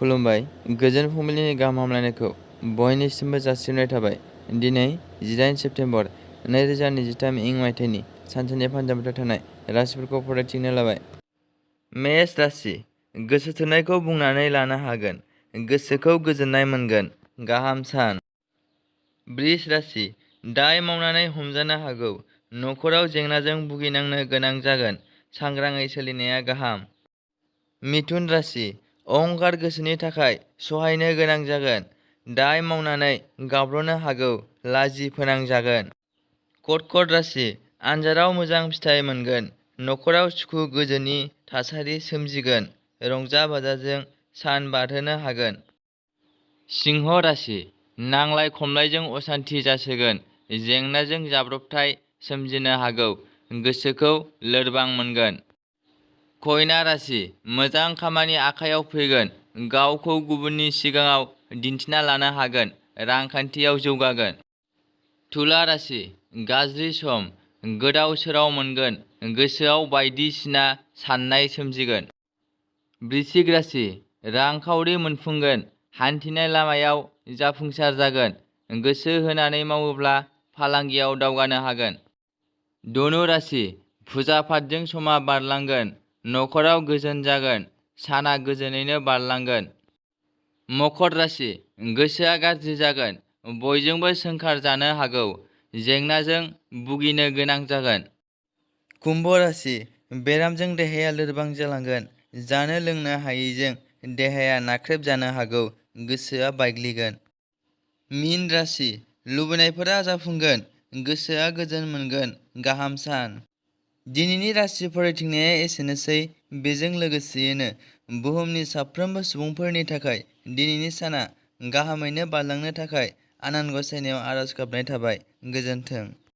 खुलुमबाय। गोजोन फुंबिलिनि गाहाम हामलायनायखौ बयनिसिमबो जासिहरनाय थाबाय। दिनै 18 सेप्तेम्बर 2023 इं मायथाइनि सानसेनि फान्जाबाथाव थानाय राशिफोरखौ फरायथिनो लाबाय। मेष राशि। गोसो थोनायखौ बुंनानै लानो हागोन। गोसोखौ गोजोननाय मोनगोन। गाहाम सान। बृष राशि। दाय मावनानै हमजानो हागौ। नखराव जेंनाजों भुगिनांनो गोनां जागोन। सांग्राङै सोलिनाया गाहाम। मिथुन राशि। अहंकार गोसोनि थाखाय सहायनो गोनां जागोन। दाय मावनानै गाब्र'नो हागौ। लाजि फोनांजागोन। कर्कट राशि। आनजादाव मोजां फिथाइ मोनगोन। नखराव सुखु गोजोननि थासारि सोमजिगोन। रंजा बाजाजों सान बारहोनो हागोन। सिंह राशि। नांलाय खमलायजों असान्ति जासोगोन। जेंनाजों जाब्रबथाय सोमजिनो हागौ। गोसोखौ लोरबां मोनगोन। कन्या राशि। मोजां खामानि आखायाव फैगोन। गावखौ गुबुननि सिगाङाव दिन्थिना लानो हागोन। रांखान्थियाव जौगागोन। तुला राशि। गाज्रि सम। गोदाव सोराव मोनगोन। गोसोआव बायदिसिना साननाय सोमजिगोन। वृश्चिक राशि। रांखावरि मोनफुंगोन। हान्थिनाय लामायाव जाफुंसार जागोन। गोसो होनानै मावोब्ला फालांगियाव दावगानो हागोन। धनु राशि। फुजा फाथजों समा बारलांगोन। नखराव गोजोन जागोन। साना गोजोनैनो बारलांगोन। मकर राशि। गोसोआ गाज्रि जागोन। बयजोंबो सोंखार जानो हागौ। जेंनाजों भुगिनो गोनां जागोन। कुम्भ राशि। बेरामजों देहाया लोरबां जालांगोन। जानो लोंनो हायैजों देहाया नाख्रेब जानो हागौ। गोसोआ बायग्लिगोन। मीन राशि। लुबैनायफोरा जाफुंगोन। गोसोआ गोजोन मोनगोन। गाहाम सान। दिनैनि राशि फरायथिंनाया एसेनोसै। बेजों लोगोसेयैनो बुहुमनि साफ्रोमबो सुबुंफोरनि थाखाय दिनैनि साना गाहामैनो बारलांनो थाखाय आनान गसाइनायाव आरज गाबनाय थाबाय। गोजोन्थों।